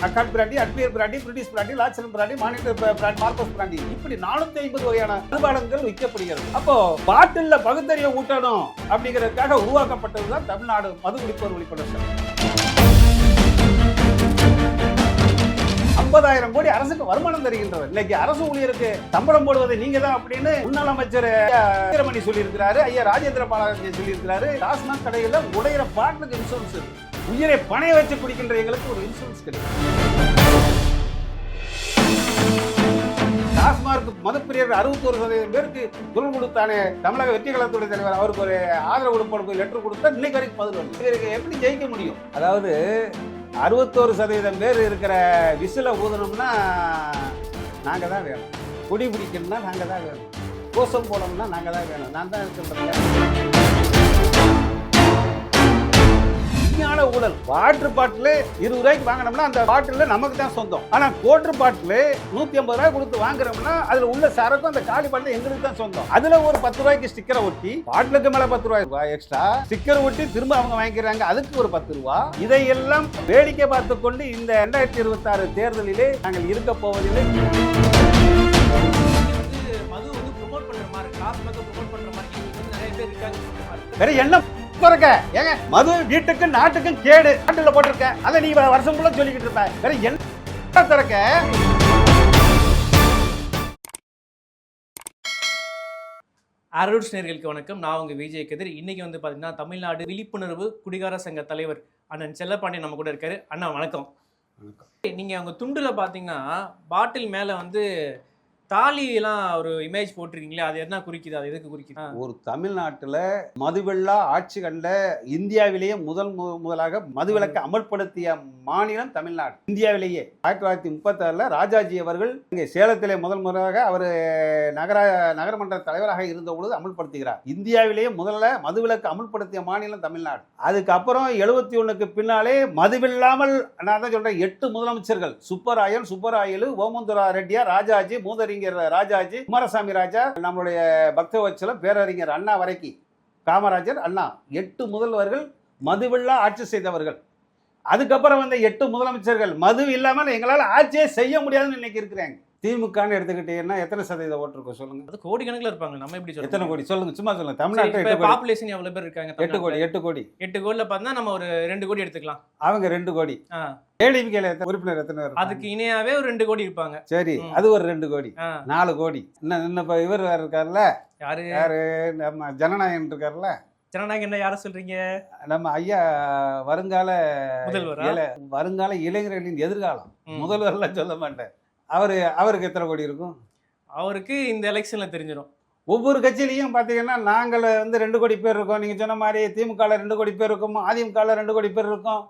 Accord brandy, அட்மியர் brandy, British brandy, லாக்சன் brandy, monitor brandy, மார்க்கோஸ் பிராண்டி, இப்படி 450 வகையான மதுபானங்கள் விற்கப்படுகிறது. அப்போ பாட்டில்ல பகுத்தறிவை ஊட்டணும் அப்படிங்கிறதுக்காக உருவாக்கப்பட்டதுதான் தமிழ்நாடு மது விழிப்புணர்வு விழிப்புணர்வு சங்கம். 50,000 கோடி அரசுக்கு வருமானம் தருகின்றவர். இன்னைக்கு அரசு ஊழியருக்கு சம்பளம் போடுவதை நீங்க தான் அப்படின்னு முன்னாள் அமைச்சர் வீரமணி சொல்லியிருக்கிறாரு, ஐயா ராஜேந்திர பாலாஜி சொல்லியிருக்கிறாரு. டாஸ்மாக் கடையில் உடையிற பாட்டிலுக்கு இன்சூரன்ஸ் இருக்கு. உயிரை பணைய வச்சு குடிக்கின்ற எங்களுக்கு ஒரு இன்சூரன்ஸ் கிடைக்கும். டாஸ்மாக் மதுப்பிரியர் 61% பேருக்கு குரல் கொடுத்தானே தமிழக வெற்றி கழகத்துடைய தலைவர், அவருக்கு ஒரு ஆதரவு கொடுப்பதற்கு லெட்டர் கொடுத்தா இன்னைக்கு வரைக்கும் பதில் வருது. இதற்கு எப்படி ஜெயிக்க முடியும்? அதாவது 61% பேர் இருக்கிற விசில ஊதணும்னா நாங்க தான் வேணும், குடி பிடிக்கணும்னா நாங்க தான் வேணும், கோஷம் போடணும்னா நாங்க தான் வேணும். நான் தான் இருக்கிறேன். விஞ்ஞான ஊழல். வாட்டர் பாட்டில் 20 ரூபாய்க்கு வாங்கினோம்னா அந்த பாட்டில் நமக்கு தான் சொந்தம். ஆனா கோட்டர் பாட்டில் 150 ரூபாய் கொடுத்து வாங்குறோம்னா அதுல உள்ள சரக்கும் அந்த காலி பாட்டில் எங்களுக்கு தான் சொந்தம். அதுல ஒரு 10 ரூபாய்க்கு ஸ்டிக்கரை ஒட்டி, பாட்டிலுக்கு மேல 10 ரூபாய் எக்ஸ்ட்ரா ஸ்டிக்கர் ஒட்டி திரும்ப அவங்க வாங்கிக்கிறாங்க, அதுக்கு ஒரு 10 ரூபாய். இதையெல்லாம் வேடிக்கை பார்த்து கொண்டு இந்த 2026 தேர்தலிலே நாங்கள் இருக்க போவதில்லை. வேற என்ன ஏங்க மது வீட்டுக்கும் நாட்டுக்கும் கேடு, நாட்டுல போட்டிருக்க அதை நீ வருஷம் கூட சொல்லிக்கிட்டு இருப்ப. வேற என்ன திறக்க? அரூட்ஸ் நேயர்களுக்கு வணக்கம். நான் உங்க விஜய் கதிர். இன்னைக்கு வந்து பாத்தீங்கன்னா தமிழ்நாடு விழிப்புணர்வு குடிகார சங்க தலைவர் அண்ணன் செல்லப்பாண்டியன் நம்ம கூட இருக்காரு. அண்ணா வணக்கம். நீங்க அவங்க துண்டுல பாத்தீங்கன்னா பாட்டில் மேல வந்து தாலி எல்லாம் ஒரு இமேஜ் போட்டிருக்கீங்களே, அது என்ன குறிக்குது? அது எதுக்கு குறிக்குது? ஒரு தமிழ்நாட்டுல மதுவெள்ளா ஆட்சி கண்ட இந்தியாவிலேயே முதலாக மதுவிலக்கு அமல்படுத்திய மாநிலம் தமிழ்நாடு. இந்தியாவிலேயே 1936 ராஜாஜி அவர்கள் இங்கே சேலத்திலே முதல் முறையாக அவர் நகரமன்ற தலைவராக இருந்த பொழுது அமல்படுத்துகிறார். இந்தியாவிலேயே முதல்ல மதுவிலக்கு அமல்படுத்திய மாநிலம் தமிழ்நாடு. அதுக்கப்புறம் 71க்கு பின்னாலே மதுவில்லாமல் நான் தான் சொல்றேன் 8 முதலமைச்சர்கள், சுப்பராயலு, ஓமந்துரா ரெட்டியார், ராஜாஜி, மூதறிஞர் ராஜாஜி, குமாரசாமி ராஜா, நம்மளுடைய பக்தவச்சலம், பேரறிஞர் அண்ணா வரைக்கும், காமராஜர், அண்ணா, 8 முதல்வர்கள் மதுவில்லா ஆட்சி செய்தவர்கள். அதுக்கப்புறம் வந்த 8 முதலமைச்சர்கள் மது இல்லாமல் எங்களால் ஆட்சியே செய்ய முடியாதுன்னு இன்னைக்கு இருக்கிறாங்க. திமுகன்னு எடுத்துக்கிட்டீங்கன்னா எத்தனை சதவீத ஓட்டு இருக்கும் சொல்லுங்க? அது கோடி கணக்கில் இருப்பாங்க. நம்ம எப்படி சொல்லுங்க? எத்தனை கோடி சொல்லுங்க, சும்மா சொல்லுங்க. தமிழ்நாட்டில் பாப்புலேஷன் எவ்வளவு பேர் இருக்காங்க? 8 கோடி. 8 கோடியில் பார்த்தா நம்ம ஒரு 2 கோடி எடுத்துக்கலாம். அவங்க 2 கோடி. ஏடிஎம்கேல உறுப்பினர் எத்தனை பேர்? அதுக்கு இணையாவே ஒரு 2 கோடி இருப்பாங்க. சரி, அது ஒரு 2 கோடி, 4 கோடி. இன்னும் இப்ப இவர் இருக்காருல்ல, யாரு நம்ம ஜனநாயகன் இருக்காருல்ல. ஜனநாயகம் என்ன யார சொல்றீங்க? நம்ம ஐயா வருங்கால முதல்வர், இளைஞர்களின் எதிர்காலம் முதல்வர்லாம் சொல்ல மாட்டேன். அவருக்கு எத்தனை கோடி இருக்கும்? அவருக்கு இந்த எலெக்ஷன்ல தெரிஞ்சிடும். ஒவ்வொரு கட்சியிலையும் பார்த்தீங்கன்னா நாங்கள் வந்து 2 கோடி பேர் இருக்கோம். நீங்கள் சொன்ன மாதிரி திமுகவில் 2 கோடி பேர் இருக்கும், அதிமுகவில் 2 கோடி பேர் இருக்கும்,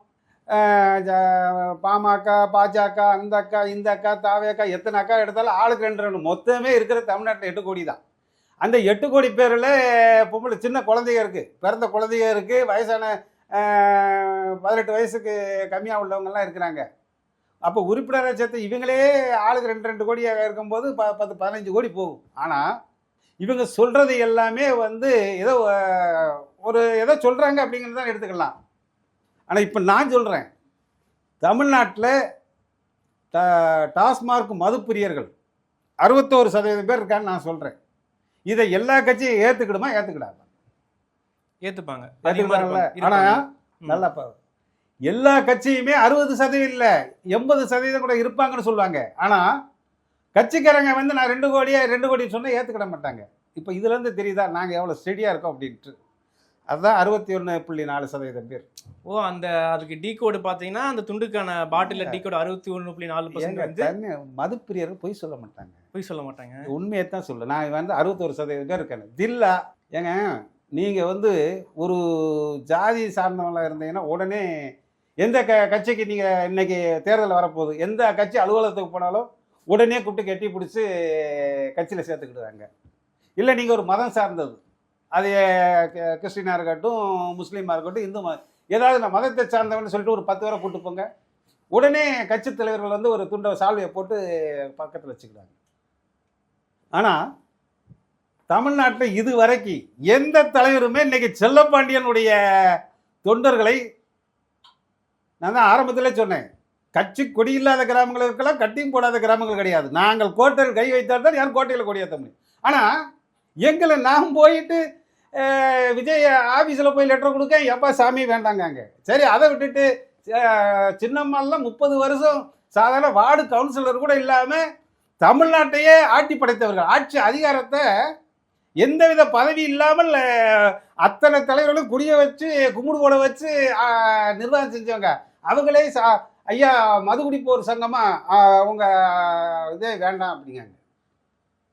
பாமக, பாஜக, அந்த அக்கா, இந்த அக்கா, தாவேக்கா, எத்தனை அக்கா எடுத்தாலும் ஆளுக்கு 2 மொத்தமே இருக்கிற தமிழ்நாட்டில் 8 கோடி தான். அந்த 8 கோடி பேரில் பொம்பளை சின்ன குழந்தைங்க இருக்குது, பிறந்த குழந்தைங்க இருக்குது, வயசான 18 வயசுக்கு கம்மியாக உள்ளவங்கெல்லாம் இருக்கிறாங்க. அப்போ உறுப்பினரை சேர்த்து இவங்களே ஆளுக்கு 2 கோடியாக இருக்கும்போது 10-15 கோடி போகும். ஆனால் இவங்க சொல்கிறது எல்லாமே வந்து ஏதோ சொல்கிறாங்க அப்படிங்கிறது தான் எடுத்துக்கலாம். ஆனால் இப்போ நான் சொல்கிறேன், தமிழ்நாட்டில் டாஸ்மாக் மதுப்பிரியர்கள் 61% பேர் இருக்கான்னு நான் சொல்கிறேன். இதை எல்லா கட்சியும் ஏற்றுக்கிடுமா? ஏற்றுப்பாங்க. ஆனால் நல்லா எல்லா கட்சியுமே 60% இல்லை 80% கூட இருப்பாங்கன்னு சொல்லுவாங்க. ஆனால் கட்சிக்காரங்க வந்து நான் 2 கோடி சொன்னால் ஏற்றுக்கிட மாட்டாங்க. இப்போ இதுலேருந்து தெரியுதா நாங்கள் எவ்வளோ ஸ்டெடியாக இருக்கோம் அப்படின்ட்டு. அதுதான் 61.4% பேர். அதுக்கு டீ கோடு பார்த்தீங்கன்னா அந்த துண்டுக்கான பாட்டில் டீ கோடு 61.4%. மதுப்பிரியர்கள் பொய் சொல்ல மாட்டாங்க. உண்மையை தான் சொல்ல. நான் வந்து 61% பேர் இருக்கேன். தில்லா ஏங்க, நீங்கள் வந்து ஒரு ஜாதி சார்ந்தவங்களாக இருந்தீங்கன்னா உடனே எந்த கட்சிக்கு நீங்கள் இன்னைக்கு தேர்தல் வரப்போகுது, எந்த கட்சி அலுவலகத்துக்கு போனாலும் உடனே கூப்பிட்டு கட்டி பிடிச்சி கட்சியில் சேர்த்துக்கிடுவாங்க. இல்லை நீங்கள் ஒரு மதம் சார்ந்தது, அது கிறிஸ்டினாக இருக்கட்டும், முஸ்லீமாக இருக்கட்டும், இந்து ஏதாவது நான் மதத்தை சார்ந்தவன்னு சொல்லிட்டு ஒரு 10 பேரை கூப்பிட்டு போங்க, உடனே கட்சி தலைவர்கள் வந்து ஒரு துண்டை சால்வையை போட்டு பக்கத்தில் வச்சுக்கிறாங்க. ஆனால் தமிழ்நாட்டில் இது வரைக்கும் எந்த தலைவருமே இன்னைக்கு செல்லப்பாண்டியனுடைய தொண்டர்களை, நான் தான் ஆரம்பத்திலே சொன்னேன், கட்சி கொடி இல்லாத கிராமங்கள் இருக்கலாம், கட்டியும் போடாத கிராமங்கள் கிடையாது. நாங்கள் கோட்டையில் கை வைத்தால் தான் யாரும் கோட்டையில் கொடியேற்ற முடியும். ஆனால் எங்களை நாம் போயிட்டு விஜய் ஆஃபீஸில் போய் லெட்டர் கொடுக்க எப்பா சாமி வேண்டாங்க. சரி, அதை விட்டுட்டு சின்னம்மாலாம் 30 வருஷம் சாதாரண வார்டு கவுன்சிலர் கூட இல்லாமல் தமிழ்நாட்டையே ஆட்டி படைத்தவர்கள், ஆட்சி அதிகாரத்தை எந்தவித பதவி இல்லாமல் அத்தனை தலைவர்களும் குடிய வச்சு கும்பிடு போட வச்சு நிர்வாகம் செஞ்சவங்க. அவங்களே ஐயா மது குடிப்போர் சங்கமா அவங்க இதே வேண்டாம் அப்படிங்காங்க.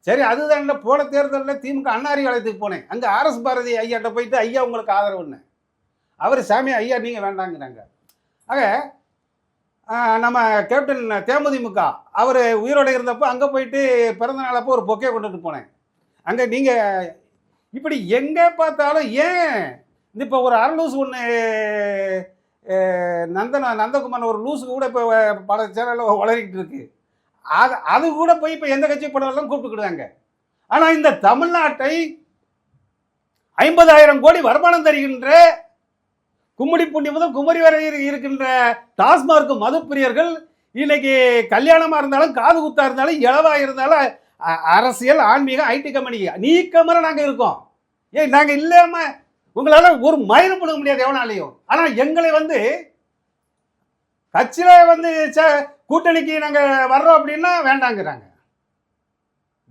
சரி, அதுதான் போன தேர்தலில் திமுக அண்ணாரி காலத்துக்கு போனேன். அங்கே ஆர்எஸ் பாரதி ஐயாட்ட போயிட்டு ஐயா உங்களுக்கு ஆதரவுன்னு, அவர் சாமி ஐயா நீங்கள் வேண்டாங்கிறாங்க. ஆக நம்ம கேப்டன் தேமுதிமுக அவர் உயிரோடு இருந்தப்போ அங்கே போயிட்டு பிறந்த நாளப்போ ஒரு பொக்கே கொண்டுட்டு போனேன். அங்கே நீங்கள் இப்படி எங்கே பார்த்தாலும் ஏன் இப்போ ஒரு அரலூஸ் ஒன்று நந்தகுமார் ஒரு லூஸு கூட இப்போ பல சேனலில் வளரிக்கிட்டு இருக்கு. அது கூட போய் இப்போ எந்த கட்சி படம் கூப்பிட்டுக்கிடுவாங்க. ஆனால் இந்த தமிழ்நாட்டை 50,000 கோடி வருமானம் தருகின்ற கும்மிடிப்பூண்டி முதல் குமரி வரை இருக்கின்ற டாஸ்மார்க் மதுப்பிரியர்கள் இன்னைக்கு கல்யாணமாக இருந்தாலும் காது குத்தா இருந்தாலும் இளவாக இருந்தாலும் அரசியல் ஆன்மீக ஐடி கம்பெனி நீக்கமர நாங்கள் இருக்கோம். ஏன் நாங்கள் இல்லாமல் உங்களால் ஒரு மயிலும் கொடுக்க முடியாது எவனாலையும். ஆனால் எங்களை வந்து கட்சியில் கூட்டணிக்கு நாங்கள் வர்றோம் அப்படின்னா வேண்டாங்கிறாங்க.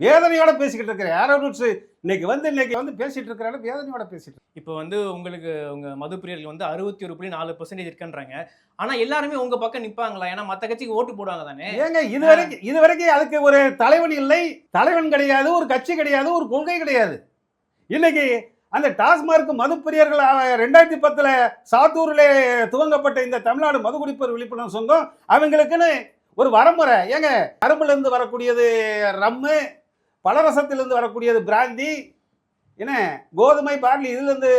வேதனையோட பேசிக்கிட்டு இருக்கிறேன். யாராவது இன்னைக்கு பேசிட்டு இருக்கிறாங்க, வேதனையோட பேசிட்டு. இப்போ உங்களுக்கு உங்க மதுப்பிரியர்கள் 61.4% இருக்குன்றாங்க. ஆனா எல்லாருமே உங்க பக்கம் நிப்பாங்களா? ஏன்னா மத்த கட்சிக்கு ஓட்டு போடுவாங்க தானே. ஏங்க இதுவரைக்கும் அதுக்கு ஒரு தலைவன் இல்லை, தலைவன் கிடையாது, ஒரு கட்சி கிடையாது, ஒரு கொள்கை கிடையாது. இன்னைக்கு அந்த டாஸ்மார்க் மதுப்பிரியர்கள் 2010 சாத்தூரில் துவங்கப்பட்ட இந்த தமிழ்நாடு மதுகுடிப்போர் விழிப்புணர்வு சங்கம் அவங்களுக்குன்னு ஒரு வரமுறை. ஏங்க கரும்புல இருந்து வரக்கூடியது ரம்மு, பலரசத்திலிருந்து வரக்கூடியது பிராந்தி, என்ன கோதுமை பார்லி இதுலேருந்து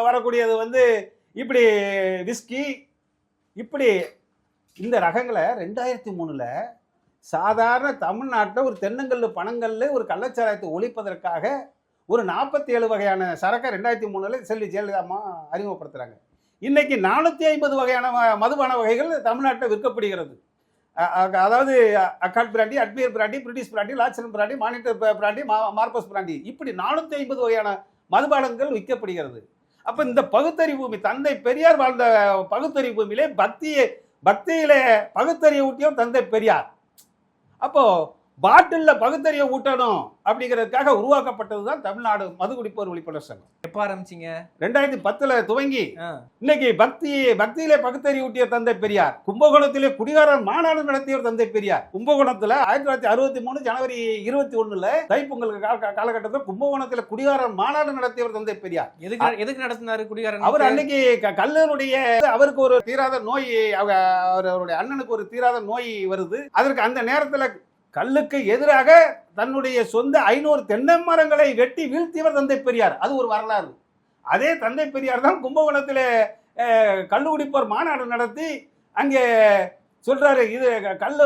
வரக்கூடியது இப்படி விஸ்கி, இப்படி இந்த ரகங்களை 2003 சாதாரண தமிழ்நாட்டில் ஒரு தென்னங்கல் பனங்கல் ஒரு கள்ளச்சாராயத்தை ஒழிப்பதற்காக ஒரு 47 வகையான சரக்கை 2003 செல்வி ஜெயலலிதாமா அறிமுகப்படுத்துகிறாங்க. இன்னைக்கு 450 வகையான மதுபான வகைகள் தமிழ்நாட்டில் விற்கப்படுகிறது. அதாவது அக்காட் பிராண்டி, அட்மியர் பிராண்டி, பிரிட்டிஷ் பிராண்டி, லாச்சன் பிராண்டி, மானிட்டர் பிராண்டி, மார்பஸ் பிராண்டி, இப்படி 450 வகையான மதுபானங்கள் விற்கப்படுகிறது. அப்போ இந்த பகுத்தறிவு பூமி, தந்தை பெரியார் வாழ்ந்த பகுத்தறிவு பூமியிலே பக்தியிலே பகுத்தறிவு ஊட்டியும் தந்தை பெரியார். அப்போ பாட்டிலில் பகுத்தறிவை ஊட்டணும் அப்படிங்கிறதுக்காக உருவாக்கப்பட்டது தான் தமிழ்நாடு மதுகுடிப்போர் விழிப்புணர்வு சங்கம். எப்போ ஆரம்பிச்சிங்க? 2010 துவங்கி இன்னைக்கு பக்தியிலே பகுத்தறிவு ஊட்டிய தந்தை பெரியார். கும்பகோணத்திலே குடிகாரர் மாநாடு நடத்தியவர் தந்தை பெரியார். கும்பகோணத்தில் 1963 ஜனவரி 21 தைப்பொங்கல் காலகட்டத்தில் கும்பகோணத்தில் குடிகாரர் மாநாடு நடத்தியவர் தந்தை பெரியார். எதுக்கு நடத்தினாரு குடிகாரன்? அவர் அன்னைக்கு கல்லூரிய அவருக்கு ஒரு தீராத நோய், அவருடைய அண்ணனுக்கு ஒரு தீராத நோய் வருது. அதற்கு அந்த நேரத்தில் கல்லுக்கு எதிராக தன்னுடைய சொந்த 500 தென்னை மரங்களை வெட்டி வீழ்த்தியவர் தந்தை பெரியார். அது ஒரு வரலாறு. அதே தந்தை பெரியார் தான் கும்பகோணத்தில் கள்ளுகுடிப்போர் மாநாடு நடத்தி அங்கே சொல்றாரு, இது கல்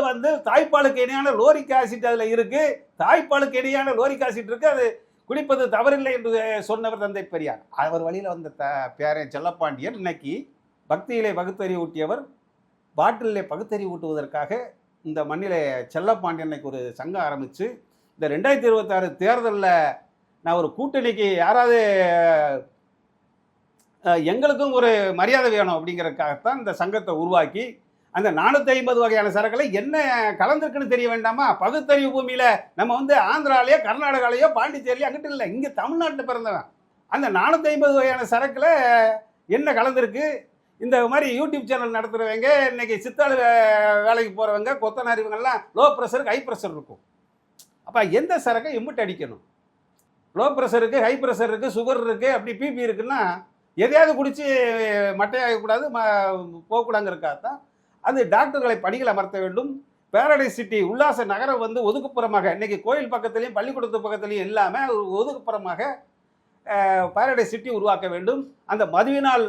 தாய்ப்பாலுக்கு இணையான லோரிக் ஆசிட் அதில் இருக்கு, தாய்ப்பாலுக்கு இணையான லோரிக் ஆசிட் இருக்கு, அது குடிப்பது தவறில்லை என்று சொன்னவர் தந்தை பெரியார். அவர் வழியில் வந்த பேரன் செல்லப்பாண்டியன் இன்னைக்கு பக்தியிலே பகுத்தறிவு ஊட்டியவர். பாட்டிலே பகுத்தறிவு ஊட்டுவதற்காக இந்த மண்ணிலே செல்லப்பாண்டியன் ஒரு சங்கம் ஆரம்பித்து இந்த 2026 தேர்தலில் நான் ஒரு கூட்டணிக்கு யாராவது எங்களுக்கும் ஒரு மரியாதை வேணும் அப்படிங்கிறதுக்காகத்தான் இந்த சங்கத்தை உருவாக்கி அந்த 450 வகையான சரக்குகளை என்ன கலந்துருக்குன்னு தெரிய வேண்டாமா? பகுத்தறிவு பூமியில் நம்ம ஆந்திராலேயோ கர்நாடகாலேயோ பாண்டிச்சேரிலையோ அங்கிட்டு இல்லை, இங்கே தமிழ்நாட்டில் பிறந்தவன். அந்த 450 வகையான சரக்கில் என்ன கலந்துருக்கு? இந்த மாதிரி யூடியூப் சேனல் நடத்துகிறவங்க, இன்னைக்கு சித்தாள் வேலைக்கு போகிறவங்க, கொத்தனார், இவங்கெல்லாம் லோ ப்ரெஷருக்கு ஹை ப்ரெஷர் இருக்கும். அப்போ எந்த சரக்கை எம்பிட்டு அடிக்கணும்? லோ ப்ரெஷருக்கு, ஹை ப்ரெஷர் இருக்குது, சுகர் இருக்குது, அப்படி பிபி இருக்குன்னா எதையாவது குடித்து மட்டையாகக்கூடாது, போகக்கூடாங்கிறதுக்காக தான் அது டாக்டர்களை பணிகள் அமர்த்த வேண்டும். பேரடைஸ் சிட்டி உல்லாச நகரம் ஒதுக்குப்புறமாக, இன்னைக்கு கோயில் பக்கத்துலேயும் பள்ளிக்கூடத்து பக்கத்துலேயும் இல்லாமல் ஒரு ஒதுக்குப்புறமாக பேரடைஸ் சிட்டி உருவாக்க வேண்டும். அந்த மதுவினால்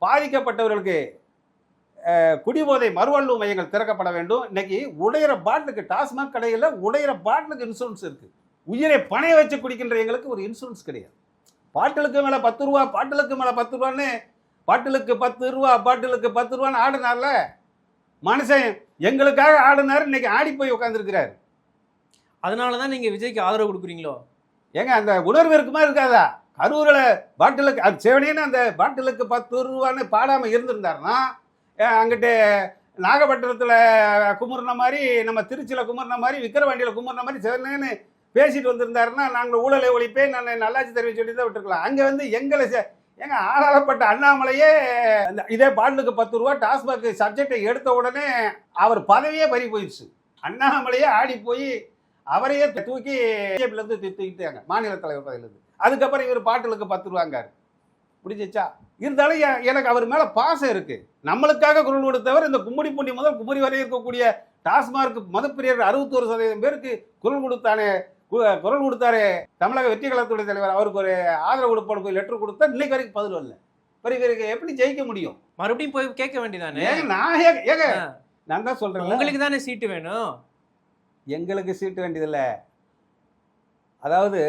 பாதிக்கப்பட்டவர்களுக்கு குடிபோதை மறுவாழ்வு மையங்கள் திறக்கப்பட வேண்டும். இன்னைக்கு உடையிற பாட்டிலுக்கு, டாஸ்மாக் கடையில் உடையிற பாட்டிலுக்கு இன்சூரன்ஸ் இருக்குது. உயிரை பணைய வச்சு குடிக்கின்ற எங்களுக்கு ஒரு இன்சூரன்ஸ் கிடையாது. பாட்டிலுக்கு மேலே 10 ரூபா, பாட்டிலுக்கு மேலே 10 ரூபான்னு, பாட்டிலுக்கு 10 ரூபா, பாட்டிலுக்கு 10 ரூபான்னு ஆடினார்ல, மனுஷன் எங்களுக்காக ஆடினாரு, இன்னைக்கு ஆடி போய் உட்காந்துருக்கிறாரு. அதனாலதான் நீங்க விஜய்க்கு ஆதரவு கொடுக்குறீங்களோ? ஏங்க அந்த உணர்வு இருக்குமா இருக்காதா? கரூரில் பாட்டிலுக்கு அது செவனேன்னு அந்த பாட்டிலுக்கு 10 ரூபான்னு பாடாமல் இருந்திருந்தாருன்னா, அங்கிட்டு நாகப்பட்டினத்தில் குமுறின மாதிரி, நம்ம திருச்சியில் குமுறின மாதிரி, விக்கிரவாண்டியில் குமுறின மாதிரி செவனேன்னு பேசிட்டு வந்திருந்தாருன்னா, நாங்கள் ஊழலை ஒழிப்பேன், நான் நல்லாட்சி தெரிவிச்சு சொல்லி தான் விட்டுருக்கலாம். அங்கே வந்து எங்களை ஏங்க ஆளாளப்பட்ட அண்ணாமலையே இதே பாட்டிலுக்கு 10 ரூபா டாஸ்மாக் சப்ஜெக்டை எடுத்த உடனே அவர் பதவியே பறி போயிடுச்சு. அண்ணாமலையே ஆடி போய் அவரையே தூக்கி பிஜேபியிலேருந்து தூக்கிட்டாங்க மாநில தலைவர் பதவியிலேருந்து. அதுக்கப்புறம் இவர் பாட்டிலுக்கு 10 ரூபாங்காரு. பிடிச்சிச்சா? இருந்தாலும் எனக்கு அவர் மேலே பாசம் இருக்குது. நம்மளுக்காக குரல் கொடுத்தவர் இந்த கும்மிடிப்பூண்டி முதல் குமரி வரை இருக்கக்கூடிய டாஸ்மார்க் மதப்பிரியர் 61% பேருக்கு குரல் கொடுத்தாரு. தமிழக வெற்றி கழகத்துடைய தலைவர் அவருக்கு ஒரு ஆதரவு கொடுப்பாடு போய் லெட்டர் கொடுத்தா இன்னைக்கு வரைக்கும் பதில் வரல. இவருக்கு எப்படி ஜெயிக்க முடியும்? மறுபடியும் போய் கேட்க வேண்டியதானே? நான் தான் சொல்றேன், உங்களுக்கு தானே சீட்டு வேணும். எங்களுக்கு சீட்டு வேண்டியதில்லை. அதாவது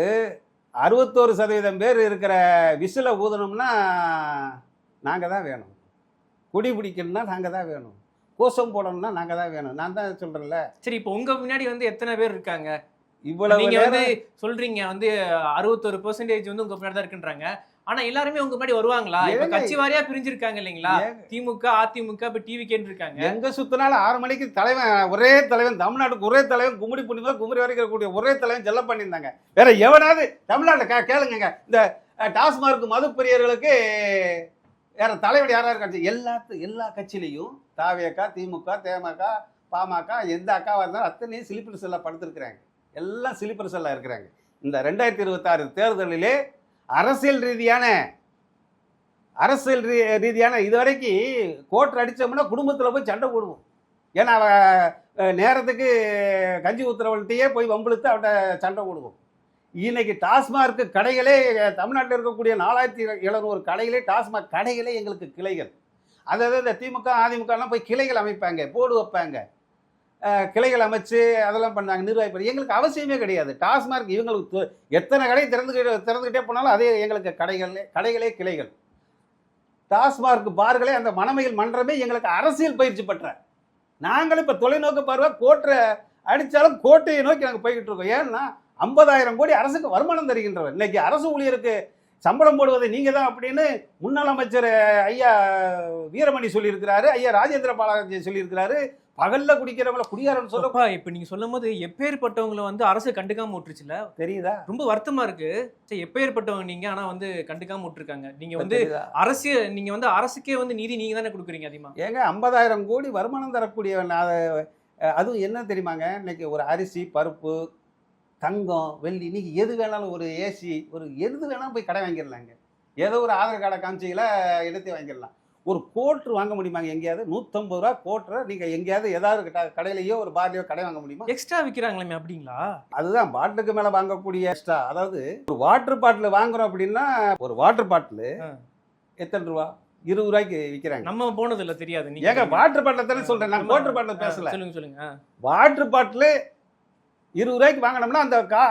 61% பேர் இருக்கிற விசில ஊதணும்னா நாங்கள் தான் வேணும். குடி பிடிக்கணும்னா நாங்கள் தான் வேணும். கோஷம் போடணும்னா நாங்கள் தான் வேணும். நான் தான் சொல்றேன்ல. சரி, இப்போ உங்க முன்னாடி வந்து எத்தனை பேர் இருக்காங்க? இவ்வளவு நீங்க வந்து சொல்றீங்க வந்து 61% வந்து உங்க முன்னாடி தான் இருக்குன்றாங்க. ஆனா எல்லாருமே உங்க முன்னாடி வருவாங்களா? இப்ப கட்சி வாரியா பிரிஞ்சிருக்காங்க இல்லைங்களா? திமுக, அதிமுக, இப்ப டிவிகேன்னு இருக்காங்க. எங்க சுத்தினாலும் 6 மணிக்கு தலைவன், ஒரே தலைவன், தமிழ்நாட்டுக்கு ஒரே தலைவன், கும்மிடி புண்ணியமா குமரி வரைக்கும் இருக்கக்கூடிய ஒரே தலைவன் செல்ல பண்ணியிருந்தாங்க. வேற எவனாவது தமிழ்நாட்டை கேளுங்க, இந்த டாஸ்மார்க் மது பிரியர்களுக்கு வேற தலைவர் யாரா இருக்காச்சு? எல்லா கட்சியிலையும் தாவேக்கா, திமுக, தேமுக, பாமக, எந்த அக்காவா இருந்தாலும் அத்தனையும் ஸ்லீப்பர் செல்லா படுத்திருக்கிறாங்க. எல்லாம் ஸ்லீப்பர் செல்லா இருக்கிறாங்க. இந்த 2026 தேர்தலிலே அரசியல் ரீதியான இதுவரைக்கும் கோட்டர் அடித்தோம்னா குடும்பத்தில் போய் சண்டை போடுவோம். ஏன்னா நேரத்துக்கு கஞ்சி ஊத்துறவள்கிட்டயே போய் வம்பிழுத்து அவட்ட சண்டை போடுவோம். இன்னைக்கு டாஸ்மார்க் கடைகளே தமிழ்நாட்டில் இருக்கக்கூடிய 4700 கடைகளே டாஸ்மாக் கடைகளே எங்களுக்கு கிளைகள். அதாவது இந்த திமுக, அதிமுகலாம் போய் கிளைகள் அமைப்பாங்க, போர்டு வைப்பாங்க, கிளைகள் அமைச்சு அதெல்லாம் பண்ணாங்க, நிர்வாகி. எங்களுக்கு அவசியமே கிடையாது. டாஸ்மார்க் இவங்களுக்கு எத்தனை கடை திறந்துக்கிட்டே போனாலும் அதே எங்களுக்கு கடைகளே கிளைகள். டாஸ்மார்க் பார்களே அந்த மணமையில் மன்றமே எங்களுக்கு அரசியல் பயிற்சி பெற்ற நாங்களும் இப்போ தொலைநோக்கு பார்வை கோட்டை அடித்தாலும் கோட்டையை நோக்கி நாங்கள் போய்கிட்டு இருக்கோம். ஏன்னா 50,000 கோடி அரசுக்கு வருமானம் தருகின்றவர். இன்னைக்கு அரசு ஊழியருக்கு சம்பளம் போடுவதை நீங்க தான் அப்படின்னு முன்னாள் அமைச்சர் ஐயா வீரமணி சொல்லியிருக்கிறாரு, ஐயா ராஜேந்திர பாலாஜி சொல்லியிருக்கிறாரு. பகல்ல குடிக்கிறவங்கள குடியாரன்னு சொல்லப்பா. இப்ப நீங்க சொல்லும் போது எப்பேற்பட்டவங்களை வந்து அரசு கண்டுக்காம விட்டுருச்சுல, தெரியுதா? ரொம்ப வருத்தமா இருக்கு. சரி, எப்பேற்பட்டவங்க நீங்க, ஆனா வந்து கண்டுக்காம விட்டுருக்காங்க. நீங்க வந்து நீங்க வந்து அரசுக்கே வந்து நிதி நீங்க தானே கொடுக்குறீங்க அதிகமா. ஏங்க 50,000 கோடி வருமானம் தரக்கூடிய அதுவும் என்ன தெரியுமாங்க? இன்னைக்கு ஒரு அரிசி, பருப்பு, தங்கம், வெள்ளி, இன்னைக்கு எது வேணாலும், ஒரு ஏசி, ஒரு எது வேணாலும் போய் கடை வாங்கிடலாங்க. ஏதோ ஒரு ஆதார் கார்டை காமிச்சிங்களா எடுத்து வாங்கிடலாம். ஒரு கோட்ரு வாங்க முடியுமாங்க? எங்கேயாவது 150 ரூபா கோட்டரை நீங்க எங்கேயாவது ஏதாவது கடையிலையோ ஒரு பார்லையோ கடை வாங்க முடியுமா? எக்ஸ்ட்ரா விற்கிறாங்களே அப்படிங்களா? அதுதான் பாட்டிலுக்கு மேல வாங்கக்கூடிய எக்ஸ்ட்ரா. அதாவது ஒரு வாட்டர் பாட்டில் வாங்குறோம் அப்படின்னா, ஒரு வாட்டர் பாட்டில் எத்தனை ரூபா? 20 ரூபாய்க்கு விற்கிறாங்க. நம்ம போனது இல்ல, தெரியாது. ஏங்க வாட்டர் பாட்டில் தானே சொல்றேன், நான் வாட்டர் பாட்டில் பேசல. சொல்லுங்க. வாட்டர் பாட்டில் 20 ரூபாய்க்கு வாங்கினோம்னா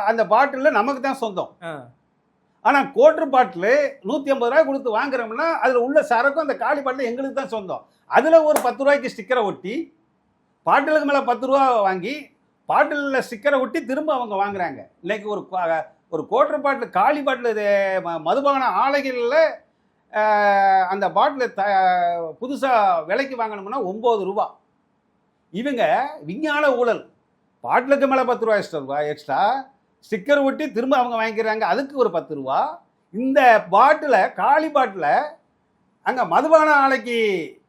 அந்த பாட்டில் நமக்கு தான் சொந்தம். ஆனால் கோட்டர் பாட்டில் 150 ரூபாய் கொடுத்து வாங்குறோம்னா அதில் உள்ள சரக்கும் அந்த காலி பாட்டில் எங்களுக்கு தான் சொந்தம். அதில் ஒரு 10 ரூபாய்க்கு ஸ்டிக்கரை ஒட்டி பாட்டிலுக்கு மேலே 10 ரூபா வாங்கி பாட்டிலில் ஸ்டிக்கரை ஒட்டி திரும்ப அவங்க வாங்குறாங்க. இன்னைக்கு ஒரு கோட்டர் பாட்டில், காலி பாட்டில், மதுபான ஆலைகளில் அந்த பாட்டில் புதுசாக விலைக்கு வாங்கணும்னா 9 ரூபா. இவங்க விஞ்ஞான ஊழல். பாட்டிலுக்கு மேலே 10 ரூபா எக்ஸ்ட்ரா ஸ்டிக்கர் ஒட்டி திரும்ப அவங்க வாங்கிக்கிறாங்க, அதுக்கு ஒரு 10 ரூபா. இந்த பாட்டில், காலி பாட்டில் அங்கே மதுபான ஆலைக்கு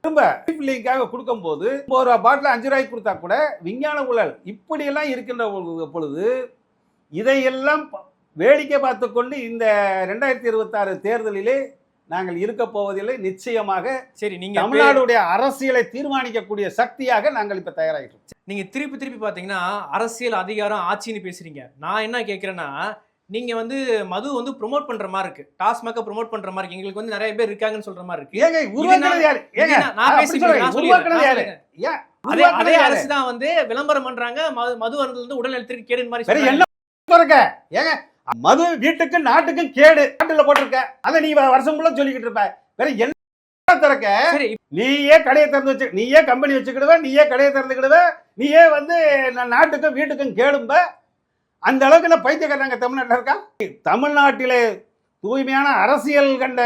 திரும்ப ரீஃபில்லிங்காக கொடுக்கும்போது 1 ரூபா பாட்டில் 5 ரூபாய்க்கு கொடுத்தா கூட விஞ்ஞான ஊழல். இப்படியெல்லாம் இருக்கின்ற பொழுது இதையெல்லாம் வேடிக்கை பார்த்து கொண்டு இந்த 2026 தேர்தலிலே நாங்கள் இருக்க போவதில்லை. நிச்சயமாக சரி, நீங்க தமிழ்நாடுடைய அரசியலை தீர்மானிக்கக்கூடிய சக்தியாக நாங்கள் இப்ப தயாராகிட்டோம். நீங்க திருப்பி பாத்தீங்கன்னா அரசியல், அதிகாரம், ஆட்சின்னு பேசுறீங்க. நான் என்ன கேட்கிறேன்னா, நீங்க வந்து மது வந்து ப்ரோமோட் பண்ற மாதிரி இருக்கு, டாஸ்மாக ப்ரோமோட் பண்ற மாதிரி இருக்கு. எங்களுக்கு வந்து நிறைய பேர் இருக்காங்கன்னு சொல்ற மாதிரி இருக்கு. ஏங்க உருவாக்குனது யாரு? ஏங்க நான் பேசுறேன். உருவாக்குனது யாரு? அதே அரசு தான் வந்து விளம்பரம் பண்றாங்க, மது அருந்துல இருந்து உடல் நலத்திற்கு கேடு மாதிரி. என்ன பாருங்க, ஏங்க மது வீட்டுக்கும் நாட்டுக்கும் கேடு நாட்டுல போட்டிருக்க, அதை நீ வருஷம் ஃபுல்லா சொல்லிக்கிட்டு இருப்ப. வேற என்ன திறக்க சரி நீயே கடையை திறந்து வச்சு, நீயே கம்பெனி வச்சுக்கிடுவ, நீயே கடையை திறந்துக்கிடுவ, நீயே வந்து நாட்டுக்கும் வீட்டுக்கும் கேளும்ப. அந்த அளவுக்கு நான் பைத்தியக்காரங்க தமிழ்நாட்டில் இருக்கா? தமிழ்நாட்டிலே தூய்மையான அரசியல் கண்ட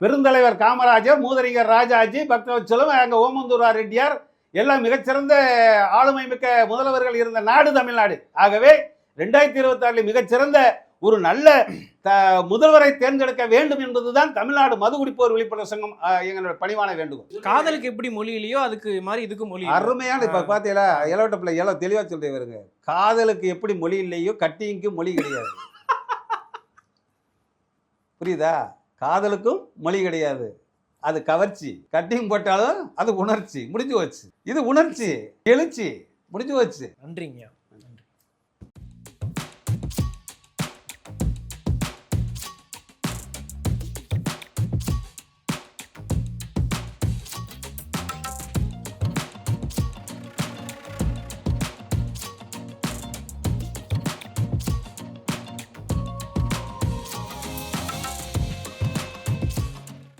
பெருந்தலைவர் காமராஜர், மூதறிஞர் ராஜாஜி, பக்தவச்சலம், அங்க ஓமந்தூரா ரெட்டியார் எல்லாம் மிகச்சிறந்த ஆளுமை மிக்க முதல்வர்கள் இருந்த நாடு தமிழ்நாடு. ஆகவே 2026 மிகச்சிறந்த ஒரு நல்ல முதல்வரை தேர்ந்தெடுக்க வேண்டும் என்பதுதான் தமிழ்நாடு மது குடிப்போர் விழிப்புணர்வு சங்கம் எங்களோட பணிவான வேண்டுகோள். காதலுக்கு எப்படி மொழி இல்லையோ அதுக்கு மாதிரி இதுக்கு மொழி இல்லை. அருமையான இப்ப பாத்தீங்களா, எலவட்டப்பில் எவ்வளோ தெளிவா சொல்றேன் வருங்க. காதலுக்கு எப்படி மொழி இல்லையோ கட்டிங்க்கும் மொழி கிடையாது. புரியுதா? காதலுக்கும் மொழி கிடையாது. அது கவர்ச்சி. கட்டிங் போட்டாலும் அது உணர்ச்சி. முடிஞ்சு வச்சு. இது உணர்ச்சி, எழுச்சி, முடிஞ்சு வச்சு. நன்றிங்க.